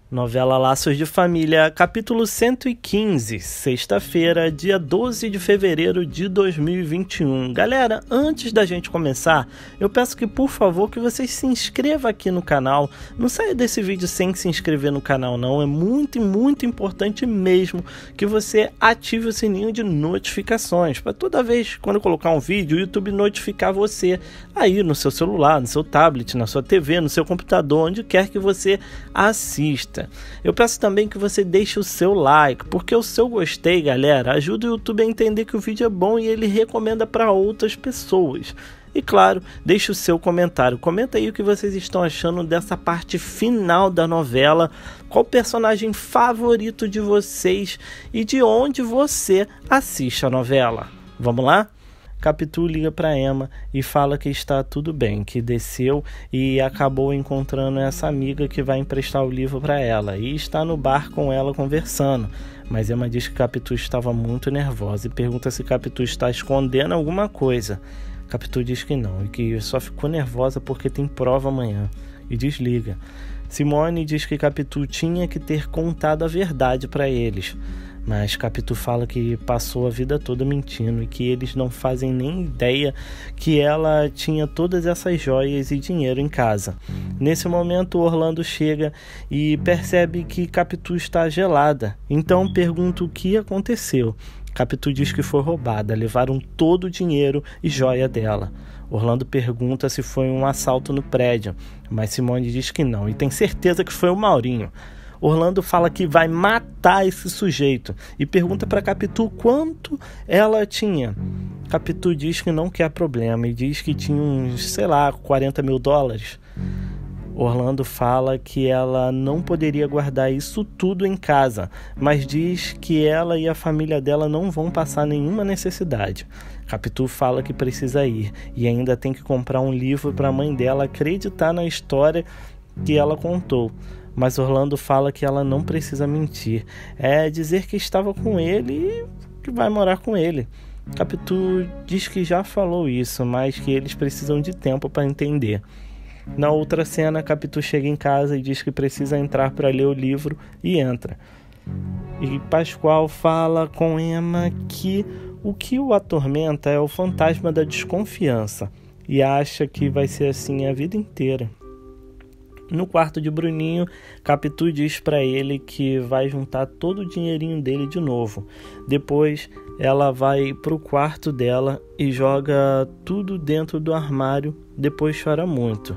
Novela Laços de Família, capítulo 115, sexta-feira, dia 12 de fevereiro de 2021. Galera, antes da gente começar, eu peço que, por favor, que vocês se inscrevam aqui no canal. Não saia desse vídeo sem se inscrever no canal, não. É muito importante mesmo que você ative o sininho de notificações, para toda vez quando eu colocar um vídeo, o YouTube notificar você aí no seu celular, no seu tablet, na sua TV, no seu computador, onde quer que você assista. Eu peço também que você deixe o seu like, porque o seu gostei, galera, ajuda o YouTube a entender que o vídeo é bom e ele recomenda para outras pessoas. E claro, deixe o seu comentário. Comenta aí o que vocês estão achando dessa parte final da novela. Qual o personagem favorito de vocês e de onde você assiste a novela. Vamos lá? Capitu liga para Emma e fala que está tudo bem, que desceu e acabou encontrando essa amiga que vai emprestar o livro para ela e está no bar com ela conversando. Mas Emma diz que Capitu estava muito nervosa e pergunta se Capitu está escondendo alguma coisa. Capitu diz que não e que só ficou nervosa porque tem prova amanhã e desliga. Simone diz que Capitu tinha que ter contado a verdade para eles. Mas Capitu fala que passou a vida toda mentindo e que eles não fazem nem ideia que ela tinha todas essas joias e dinheiro em casa. Nesse momento, Orlando chega e percebe que Capitu está gelada. Então pergunta o que aconteceu. Capitu diz que foi roubada, levaram todo o dinheiro e joia dela. Orlando pergunta se foi um assalto no prédio, mas Simone diz que não e tem certeza que foi o Maurinho. Orlando fala que vai matar esse sujeito e pergunta para Capitu quanto ela tinha. Capitu diz que não quer problema e diz que tinha uns, 40 mil dólares. Orlando fala que ela não poderia guardar isso tudo em casa, mas diz que ela e a família dela não vão passar nenhuma necessidade. Capitu fala que precisa ir e ainda tem que comprar um livro para a mãe dela acreditar na história que ela contou. Mas Orlando fala que ela não precisa mentir. É dizer que estava com ele e que vai morar com ele. Capitu diz que já falou isso, mas que eles precisam de tempo para entender. Na outra cena, Capitu chega em casa e diz que precisa entrar para ler o livro e entra. E Pascoal fala com Emma que o que o atormenta é o fantasma da desconfiança e acha que vai ser assim a vida inteira. No quarto de Bruninho, Capitu diz para ele que vai juntar todo o dinheirinho dele de novo. Depois, ela vai pro quarto dela e joga tudo dentro do armário, depois chora muito.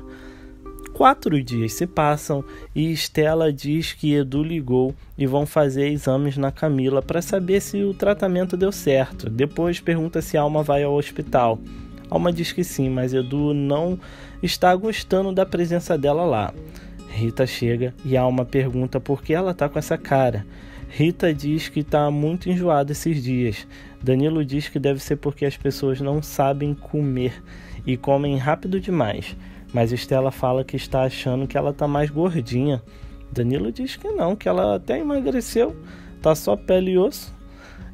4 dias se passam e Estela diz que Edu ligou e vão fazer exames na Camila para saber se o tratamento deu certo. Depois pergunta se Alma vai ao hospital. Alma diz que sim, mas Edu não está gostando da presença dela lá. Rita chega e Alma pergunta por que ela está com essa cara. Rita diz que está muito enjoada esses dias. Danilo diz que deve ser porque as pessoas não sabem comer e comem rápido demais. Mas Estela fala que está achando que ela está mais gordinha. Danilo diz que não, que ela até emagreceu, tá só pele e osso.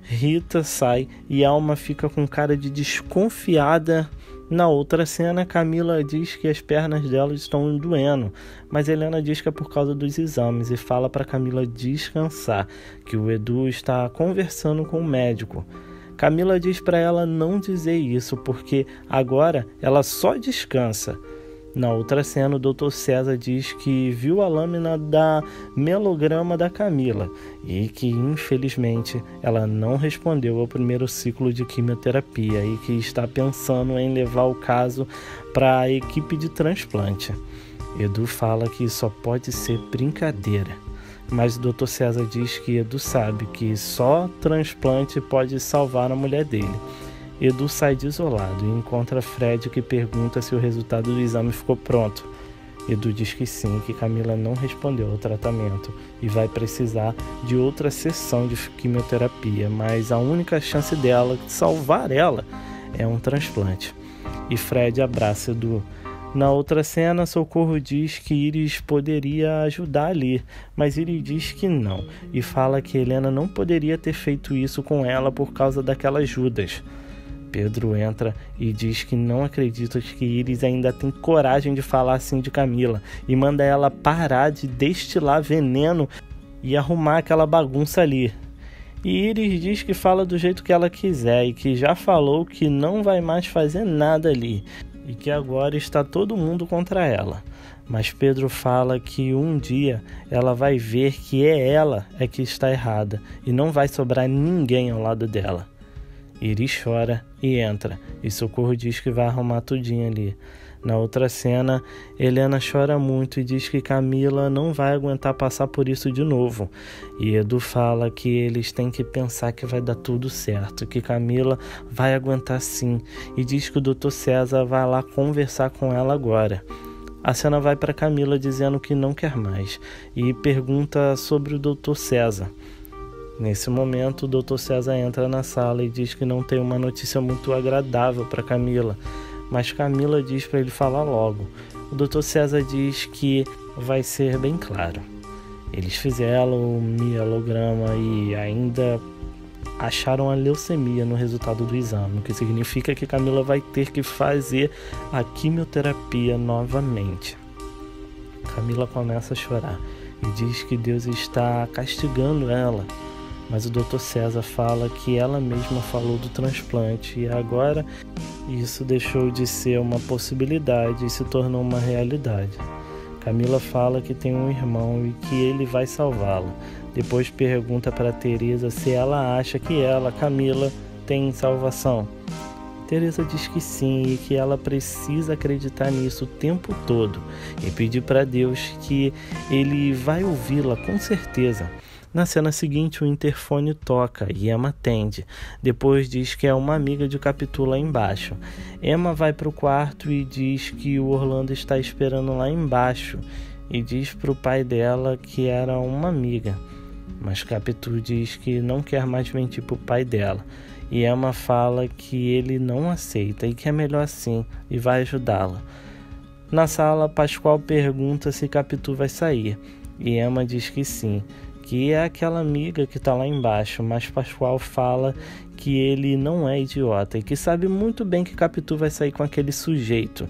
Rita sai e Alma fica com cara de desconfiada. Na outra cena, Camila diz que as pernas dela estão doendo, mas Helena diz que é por causa dos exames e fala para Camila descansar, que o Edu está conversando com o médico. Camila diz para ela não dizer isso, porque agora ela só descansa. Na outra cena, o Dr. César diz que viu a lâmina da melograma da Camila e que, infelizmente, ela não respondeu ao primeiro ciclo de quimioterapia e que está pensando em levar o caso para a equipe de transplante. Edu fala que só pode ser brincadeira, mas o Dr. César diz que Edu sabe que só transplante pode salvar a mulher dele. Edu sai desolado e encontra Fred, que pergunta se o resultado do exame ficou pronto. Edu diz que sim, que Camila não respondeu ao tratamento e vai precisar de outra sessão de quimioterapia, mas a única chance dela de salvar ela é um transplante. E Fred abraça Edu. Na outra cena, Socorro diz que Iris poderia ajudar ali, mas Iris diz que não e fala que Helena não poderia ter feito isso com ela por causa daquelas Judas. Pedro entra e diz que não acredita que Íris ainda tem coragem de falar assim de Camila e manda ela parar de destilar veneno e arrumar aquela bagunça ali. E Íris diz que fala do jeito que ela quiser e que já falou que não vai mais fazer nada ali e que agora está todo mundo contra ela. Mas Pedro fala que um dia ela vai ver que ela que está errada e não vai sobrar ninguém ao lado dela. Íris chora e entra, e Socorro diz que vai arrumar tudinho ali. Na outra cena, Helena chora muito e diz que Camila não vai aguentar passar por isso de novo. E Edu fala que eles têm que pensar que vai dar tudo certo, que Camila vai aguentar sim, e diz que o Dr. César vai lá conversar com ela agora. A cena vai para Camila dizendo que não quer mais e pergunta sobre o Dr. César. Nesse momento, o Dr. César entra na sala e diz que não tem uma notícia muito agradável para Camila, mas Camila diz para ele falar logo. O Dr. César diz que vai ser bem claro. Eles fizeram o mielograma e ainda acharam a leucemia no resultado do exame, o que significa que Camila vai ter que fazer a quimioterapia novamente. Camila começa a chorar e diz que Deus está castigando ela. Mas o Dr. César fala que ela mesma falou do transplante e agora isso deixou de ser uma possibilidade e se tornou uma realidade. Camila fala que tem um irmão e que ele vai salvá-la. Depois pergunta para Teresa se ela acha que ela, Camila, tem salvação. Teresa diz que sim e que ela precisa acreditar nisso o tempo todo e pedir para Deus que ele vai ouvi-la com certeza. Na cena seguinte, o interfone toca e Emma atende. Depois diz que é uma amiga de Capitu lá embaixo. Emma vai para o quarto e diz que o Orlando está esperando lá embaixo e diz para o pai dela que era uma amiga. Mas Capitu diz que não quer mais mentir para o pai dela. E Emma fala que ele não aceita e que é melhor assim e vai ajudá-la. Na sala, Pascoal pergunta se Capitu vai sair. E Emma diz que sim, que é aquela amiga que está lá embaixo, mas Pascoal fala que ele não é idiota e que sabe muito bem que Capitu vai sair com aquele sujeito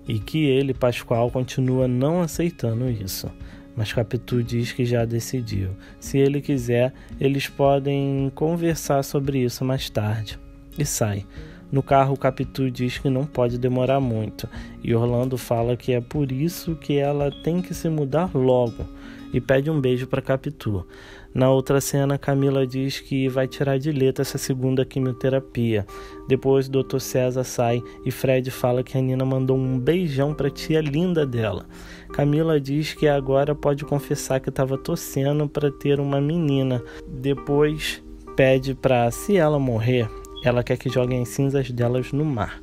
e que ele, Pascoal, continua não aceitando isso. Mas Capitu diz que já decidiu. Se ele quiser, eles podem conversar sobre isso mais tarde. E sai. No carro, Capitu diz que não pode demorar muito e Orlando fala que é por isso que ela tem que se mudar logo e pede um beijo para Capitu. Na outra cena, Camila diz que vai tirar de letra essa segunda quimioterapia. Depois, o Dr. César sai e Fred fala que a Nina mandou um beijão para a tia linda dela. Camila diz que agora pode confessar que estava torcendo para ter uma menina. Depois, pede para, se ela morrer, ela quer que joguem as cinzas delas no mar.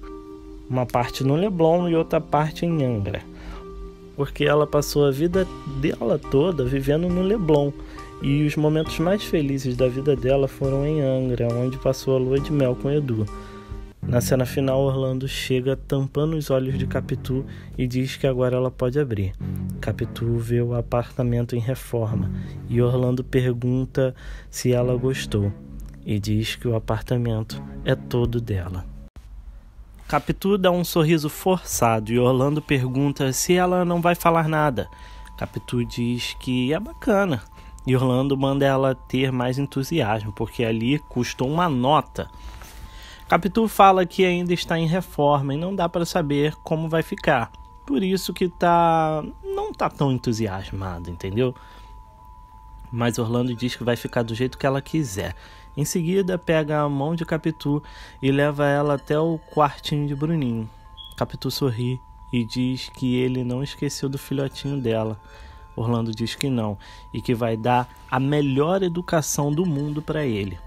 Uma parte no Leblon e outra parte em Angra. Porque ela passou a vida dela toda vivendo no Leblon. E os momentos mais felizes da vida dela foram em Angra, onde passou a lua de mel com Edu. Na cena final, Orlando chega tampando os olhos de Capitu e diz que agora ela pode abrir. Capitu vê o apartamento em reforma e Orlando pergunta se ela gostou e diz que o apartamento é todo dela. Capitu dá um sorriso forçado e Orlando pergunta se ela não vai falar nada. Capitu diz que é bacana e Orlando manda ela ter mais entusiasmo, porque ali custou uma nota. Capitu fala que ainda está em reforma e não dá para saber como vai ficar. Por isso que não tá tão entusiasmado, entendeu? Mas Orlando diz que vai ficar do jeito que ela quiser. Em seguida, pega a mão de Capitu e leva ela até o quartinho de Bruninho. Capitu sorri e diz que ele não esqueceu do filhotinho dela. Orlando diz que não e que vai dar a melhor educação do mundo para ele.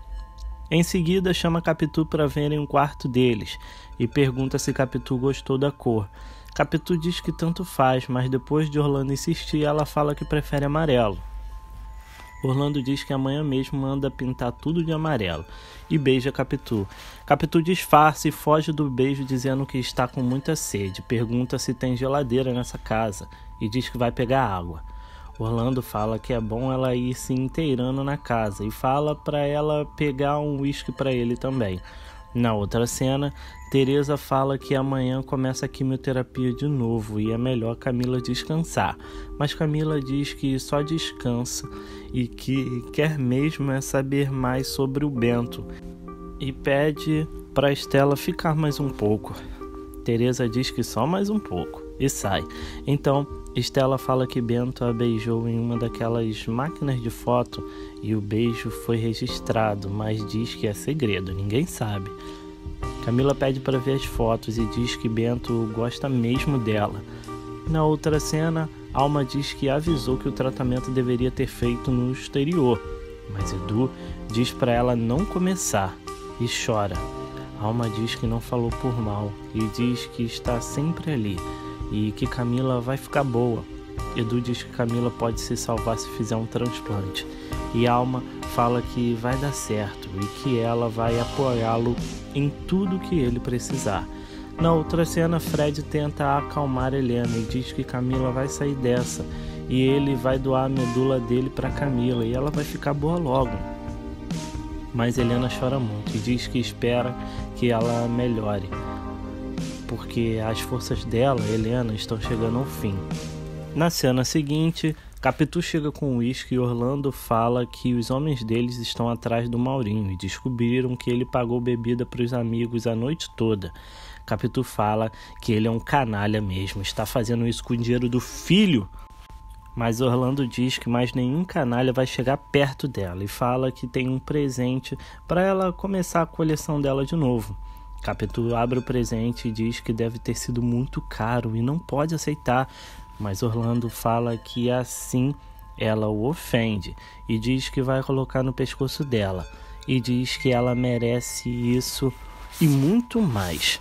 Em seguida, chama Capitu para verem o quarto deles e pergunta se Capitu gostou da cor. Capitu diz que tanto faz, mas depois de Orlando insistir, ela fala que prefere amarelo. Orlando diz que amanhã mesmo manda pintar tudo de amarelo e beija Capitu. Capitu disfarça e foge do beijo dizendo que está com muita sede. Pergunta se tem geladeira nessa casa e diz que vai pegar água. Orlando fala que é bom ela ir se inteirando na casa e fala para ela pegar um uísque para ele também. Na outra cena, Teresa fala que amanhã começa a quimioterapia de novo e é melhor Camila descansar. Mas Camila diz que só descansa e que quer mesmo é saber mais sobre o Bento e pede para Estela ficar mais um pouco. Teresa diz que só mais um pouco e sai. Então, Estela fala que Bento a beijou em uma daquelas máquinas de foto e o beijo foi registrado, mas diz que é segredo, ninguém sabe. Camila pede para ver as fotos e diz que Bento gosta mesmo dela. Na outra cena, Alma diz que avisou que o tratamento deveria ter feito no exterior, mas Edu diz para ela não começar e chora. Alma diz que não falou por mal e diz que está sempre ali e que Camila vai ficar boa. Edu diz que Camila pode se salvar se fizer um transplante. E Alma fala que vai dar certo e que ela vai apoiá-lo em tudo que ele precisar. Na outra cena, Fred tenta acalmar Helena e diz que Camila vai sair dessa e ele vai doar a medula dele para Camila e ela vai ficar boa logo. Mas Helena chora muito e diz que espera que ela melhore, porque as forças dela, Helena, estão chegando ao fim. Na cena seguinte, Capitu chega com o uísque e Orlando fala que os homens deles estão atrás do Maurinho e descobriram que ele pagou bebida para os amigos a noite toda. Capitu fala que ele é um canalha mesmo, está fazendo isso com o dinheiro do filho. Mas Orlando diz que mais nenhum canalha vai chegar perto dela e fala que tem um presente para ela começar a coleção dela de novo. Capitu abre o presente e diz que deve ter sido muito caro e não pode aceitar, mas Orlando fala que assim ela o ofende e diz que vai colocar no pescoço dela e diz que ela merece isso e muito mais.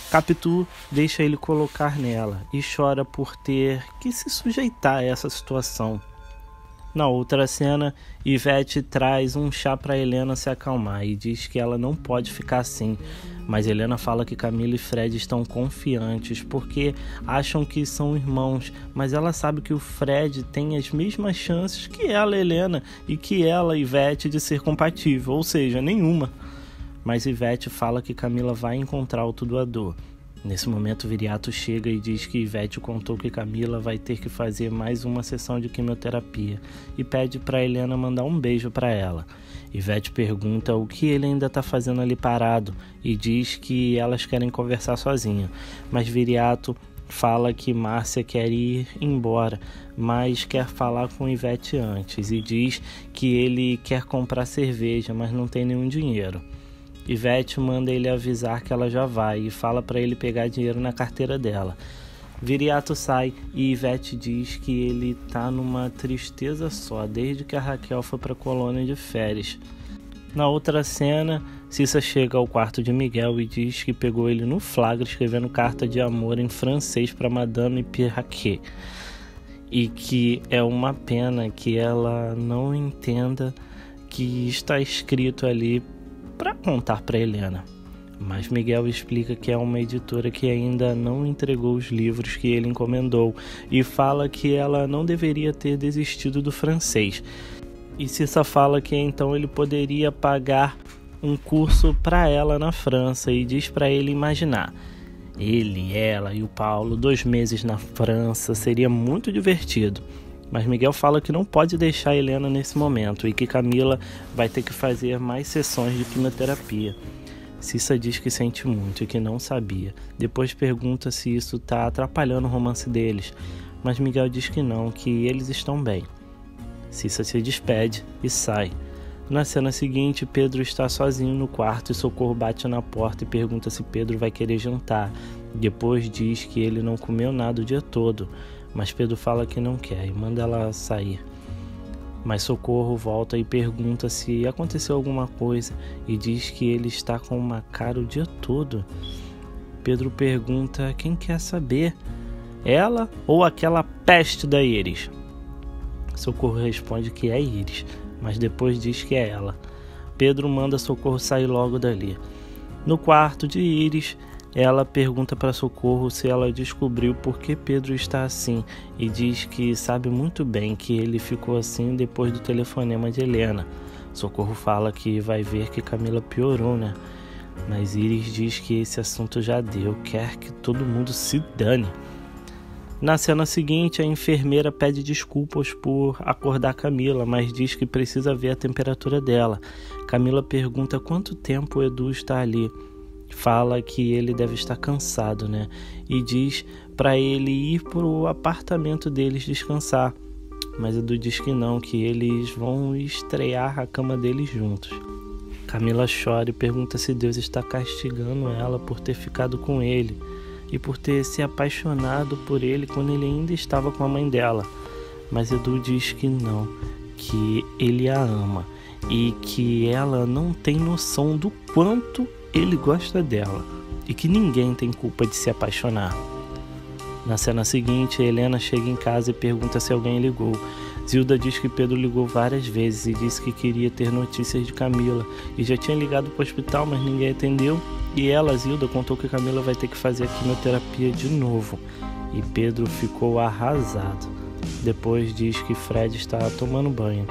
Capitu deixa ele colocar nela e chora por ter que se sujeitar a essa situação. Na outra cena, Ivete traz um chá para Helena se acalmar e diz que ela não pode ficar assim. Mas Helena fala que Camila e Fred estão confiantes porque acham que são irmãos, mas ela sabe que o Fred tem as mesmas chances que ela, Helena, e que ela, Ivete, de ser compatível, ou seja, nenhuma. Mas Ivete fala que Camila vai encontrar o doador. Nesse momento, Viriato chega e diz que Ivete contou que Camila vai ter que fazer mais uma sessão de quimioterapia e pede para Helena mandar um beijo para ela. Ivete pergunta o que ele ainda está fazendo ali parado e diz que elas querem conversar sozinha, mas Viriato fala que Márcia quer ir embora, mas quer falar com Ivete antes e diz que ele quer comprar cerveja, mas não tem nenhum dinheiro. Ivete manda ele avisar que ela já vai e fala para ele pegar dinheiro na carteira dela. Viriato sai e Ivete diz que ele tá numa tristeza só desde que a Raquel foi para a colônia de férias. Na outra cena, Cissa chega ao quarto de Miguel e diz que pegou ele no flagra escrevendo carta de amor em francês para Madame Pirraquet e que é uma pena que ela não entenda que está escrito ali para contar para Helena. Mas Miguel explica que é uma editora que ainda não entregou os livros que ele encomendou e fala que ela não deveria ter desistido do francês. E Cissa fala que então ele poderia pagar um curso para ela na França e diz para ele imaginar. Ele, ela e o Paulo, 2 meses na França, seria muito divertido. Mas Miguel fala que não pode deixar Helena nesse momento e que Camila vai ter que fazer mais sessões de quimioterapia. Cissa diz que sente muito e que não sabia. Depois pergunta se isso está atrapalhando o romance deles, mas Miguel diz que não, que eles estão bem. Cissa se despede e sai. Na cena seguinte, Pedro está sozinho no quarto e Socorro bate na porta e pergunta se Pedro vai querer jantar. Depois diz que ele não comeu nada o dia todo, mas Pedro fala que não quer e manda ela sair. Mas Socorro volta e pergunta se aconteceu alguma coisa e diz que ele está com uma cara o dia todo. Pedro pergunta quem quer saber, ela ou aquela peste da Iris? Socorro responde que é Iris, mas depois diz que é ela. Pedro manda Socorro sair logo dali. No quarto de Iris, ela pergunta para Socorro se ela descobriu por que Pedro está assim e diz que sabe muito bem que ele ficou assim depois do telefonema de Helena. Socorro fala que vai ver que Camila piorou, né? Mas Iris diz que esse assunto já deu, quer que todo mundo se dane. Na cena seguinte, a enfermeira pede desculpas por acordar Camila, mas diz que precisa ver a temperatura dela. Camila pergunta quanto tempo o Edu está ali. Fala que ele deve estar cansado, né? E diz para ele ir para o apartamento deles descansar. Mas Edu diz que não, que eles vão estrear a cama deles juntos. Camila chora e pergunta se Deus está castigando ela por ter ficado com ele e por ter se apaixonado por ele quando ele ainda estava com a mãe dela. Mas Edu diz que não, que ele a ama e que ela não tem noção do quanto ele gosta dela e que ninguém tem culpa de se apaixonar. Na cena seguinte, Helena chega em casa e pergunta se alguém ligou. Zilda diz que Pedro ligou várias vezes e disse que queria ter notícias de Camila e já tinha ligado para o hospital, mas ninguém atendeu. E ela, Zilda, contou que Camila vai ter que fazer a quimioterapia de novo. E Pedro ficou arrasado. Depois diz que Fred está tomando banho.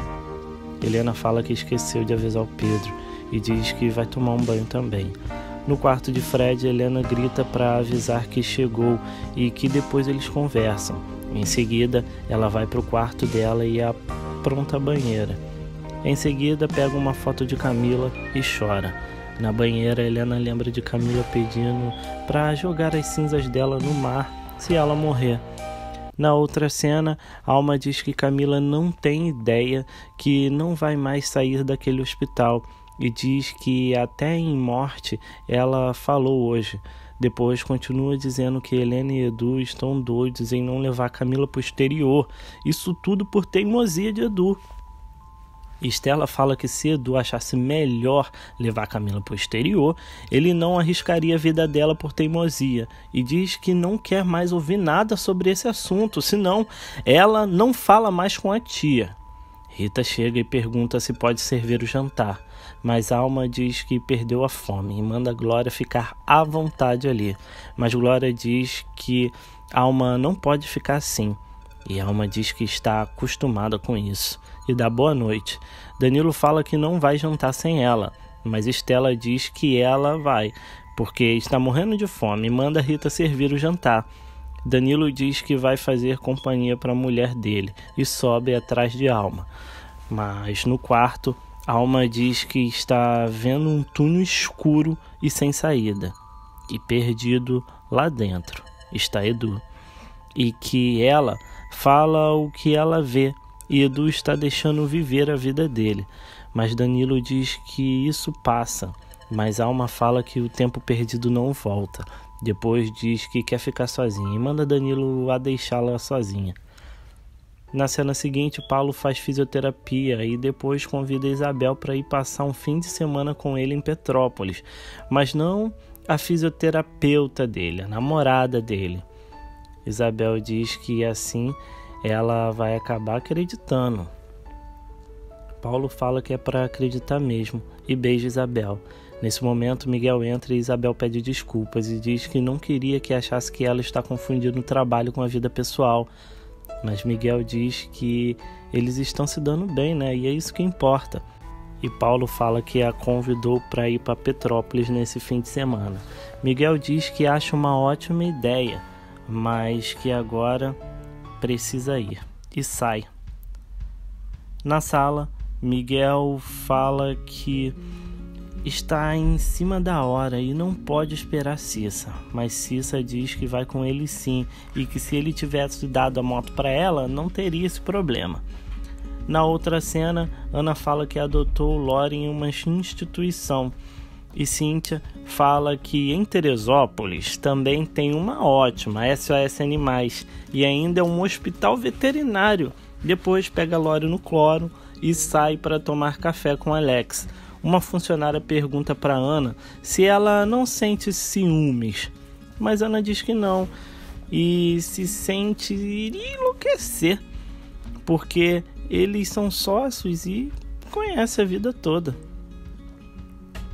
Helena fala que esqueceu de avisar o Pedro e diz que vai tomar um banho também. No quarto de Fred, Helena grita para avisar que chegou e que depois eles conversam. Em seguida, ela vai para o quarto dela e apronta a banheira. Em seguida, pega uma foto de Camila e chora. Na banheira, Helena lembra de Camila pedindo para jogar as cinzas dela no mar se ela morrer. Na outra cena, Alma diz que Camila não tem ideia que não vai mais sair daquele hospital e diz que até em morte ela falou hoje. Depois continua dizendo que Helena e Edu estão doidos em não levar Camila para o exterior. Isso tudo por teimosia de Edu. Estela fala que se Edu achasse melhor levar Camila para o exterior, ele não arriscaria a vida dela por teimosia. E diz que não quer mais ouvir nada sobre esse assunto, senão ela não fala mais com a tia. Rita chega e pergunta se pode servir o jantar, mas Alma diz que perdeu a fome e manda Glória ficar à vontade ali. Mas Glória diz que Alma não pode ficar assim, e Alma diz que está acostumada com isso, e dá boa noite. Danilo fala que não vai jantar sem ela, mas Estela diz que ela vai, porque está morrendo de fome e manda Rita servir o jantar. Danilo diz que vai fazer companhia para a mulher dele e sobe atrás de Alma. Mas no quarto, Alma diz que está vendo um túnel escuro e sem saída. E perdido lá dentro está Edu. E que ela fala o que ela vê e Edu está deixando viver a vida dele. Mas Danilo diz que isso passa. Mas Alma fala que o tempo perdido não volta. Depois diz que quer ficar sozinha e manda Danilo a deixá-la sozinha. Na cena seguinte, Paulo faz fisioterapia e depois convida Isabel para ir passar um fim de semana com ele em Petrópolis, mas não a fisioterapeuta dele, a namorada dele. Isabel diz que assim ela vai acabar acreditando. Paulo fala que é para acreditar mesmo e beija Isabel. Nesse momento, Miguel entra e Isabel pede desculpas e diz que não queria que achasse que ela está confundindo o trabalho com a vida pessoal. Mas Miguel diz que eles estão se dando bem, né? E é isso que importa. E Paulo fala que a convidou para ir para Petrópolis nesse fim de semana. Miguel diz que acha uma ótima ideia, mas que agora precisa ir. E sai. Na sala, Miguel fala que está em cima da hora e não pode esperar Cissa, mas Cissa diz que vai com ele sim e que se ele tivesse dado a moto para ela, não teria esse problema. Na outra cena, Ana fala que adotou Lore em uma instituição e Cíntia fala que em Teresópolis também tem uma ótima SOS Animais e ainda é um hospital veterinário. Depois pega Lore no cloro e sai para tomar café com Alex. Uma funcionária pergunta para Ana se ela não sente ciúmes, mas Ana diz que não e se sente enlouquecer, porque eles são sócios e conhecem a vida toda.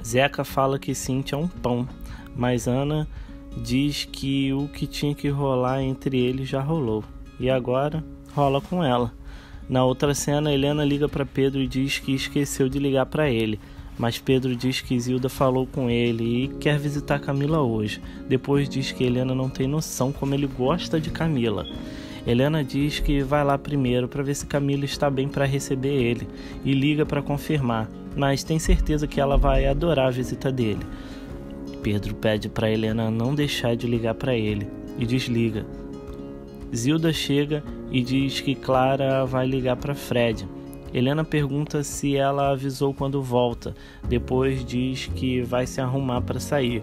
Zeca fala que Cíntia é um pão, mas Ana diz que o que tinha que rolar entre eles já rolou e agora rola com ela. Na outra cena, Helena liga para Pedro e diz que esqueceu de ligar para ele. Mas Pedro diz que Zilda falou com ele e quer visitar Camila hoje. Depois diz que Helena não tem noção como ele gosta de Camila. Helena diz que vai lá primeiro para ver se Camila está bem para receber ele e liga para confirmar, mas tem certeza que ela vai adorar a visita dele. Pedro pede para Helena não deixar de ligar para ele e desliga. Zilda chega e diz que Clara vai ligar para Fred. Helena pergunta se ela avisou quando volta. Depois diz que vai se arrumar para sair.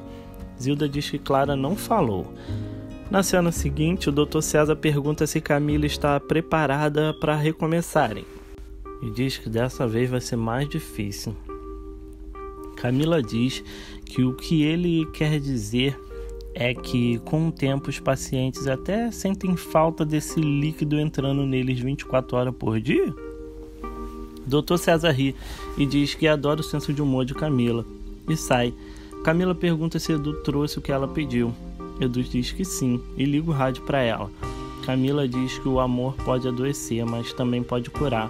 Zilda diz que Clara não falou. Na cena seguinte, o Dr. César pergunta se Camila está preparada para recomeçarem e diz que dessa vez vai ser mais difícil. Camila diz que o que ele quer dizer é que com o tempo os pacientes até sentem falta desse líquido entrando neles 24 horas por dia. Dr. César ri e diz que adora o senso de humor de Camila e sai. Camila pergunta se Edu trouxe o que ela pediu. Edu diz que sim e liga o rádio para ela. Camila diz que o amor pode adoecer, mas também pode curar.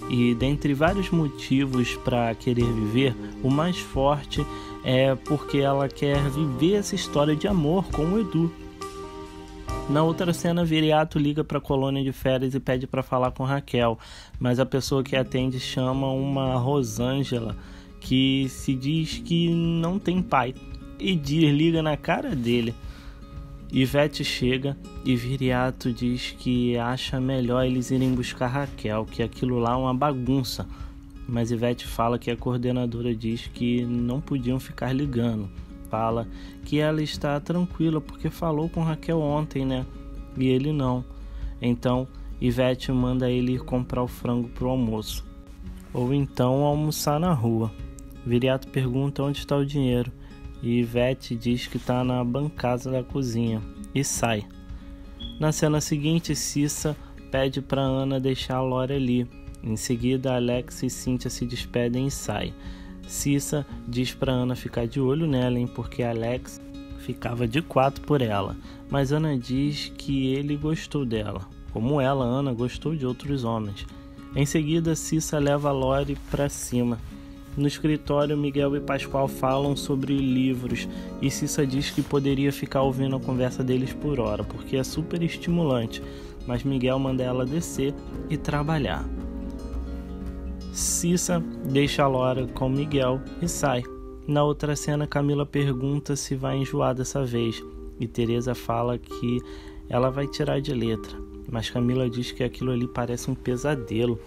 E dentre vários motivos para querer viver, o mais forte é porque ela quer viver essa história de amor com o Edu. Na outra cena, Viriato liga para a colônia de férias e pede para falar com Raquel, mas a pessoa que atende chama uma Rosângela, que se diz que não tem pai, e liga na cara dele. Ivete chega e Viriato diz que acha melhor eles irem buscar Raquel, que aquilo lá é uma bagunça. Mas Ivete fala que a coordenadora diz que não podiam ficar ligando. Fala que ela está tranquila porque falou com Raquel ontem, né? E ele não. Então Ivete manda ele ir comprar o frango pro almoço. Ou então almoçar na rua. Viriato pergunta onde está o dinheiro. E Ivete diz que está na bancada da cozinha e sai. Na cena seguinte, Cissa pede para Ana deixar a Lore ali. Em seguida, Alex e Cíntia se despedem e saem. Cissa diz para Ana ficar de olho nela, porque Alex ficava de 4 por ela. Mas Ana diz que ele gostou dela, como ela, Ana, gostou de outros homens. Em seguida, Cissa leva a Lore para cima. No escritório, Miguel e Pascoal falam sobre livros e Cissa diz que poderia ficar ouvindo a conversa deles por hora, porque é super estimulante, mas Miguel manda ela descer e trabalhar. Cissa deixa a Laura com Miguel e sai. Na outra cena, Camila pergunta se vai enjoar dessa vez e Teresa fala que ela vai tirar de letra. Mas Camila diz que aquilo ali parece um pesadelo,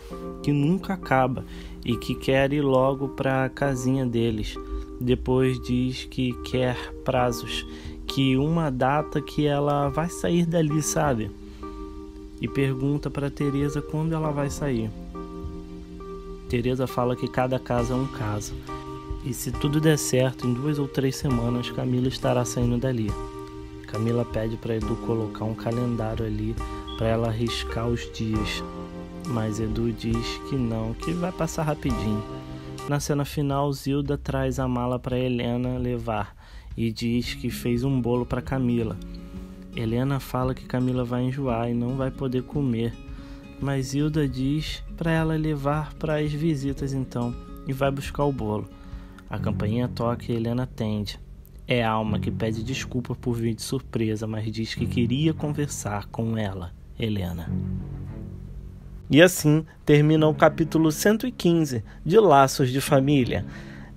que nunca acaba e que quer ir logo para a casinha deles. Depois diz que quer prazos, que uma data que ela vai sair dali, sabe? E pergunta para Teresa quando ela vai sair. Teresa fala que cada caso é um caso. E se tudo der certo, em 2 ou 3 semanas, Camila estará saindo dali. Camila pede para Edu colocar um calendário ali para ela riscar os dias, mas Edu diz que não, que vai passar rapidinho. Na cena final, Zilda traz a mala para Helena levar e diz que fez um bolo para Camila. Helena fala que Camila vai enjoar e não vai poder comer, mas Zilda diz para ela levar para as visitas então e vai buscar o bolo. A campainha toca e Helena atende. É Alma que pede desculpa por vir de surpresa, mas diz que queria conversar com ela, Helena. E assim termina o capítulo 115 de Laços de Família.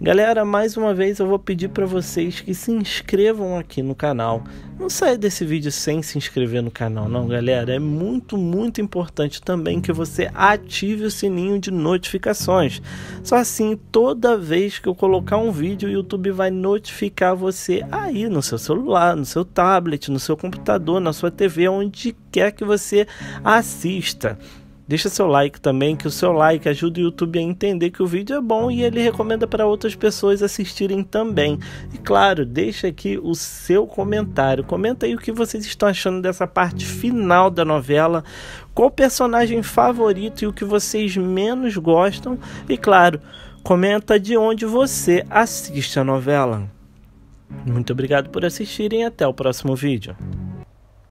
Galera, mais uma vez eu vou pedir para vocês que se inscrevam aqui no canal. Não saia desse vídeo sem se inscrever no canal não, galera. É muito importante também que você ative o sininho de notificações. Só assim, toda vez que eu colocar um vídeo, o YouTube vai notificar você aí no seu celular, no seu tablet, no seu computador, na sua TV, onde quer que você assista. Deixa seu like também, que o seu like ajuda o YouTube a entender que o vídeo é bom e ele recomenda para outras pessoas assistirem também. E claro, deixa aqui o seu comentário. Comenta aí o que vocês estão achando dessa parte final da novela, qual personagem favorito e o que vocês menos gostam. E claro, comenta de onde você assiste a novela. Muito obrigado por assistirem e até o próximo vídeo.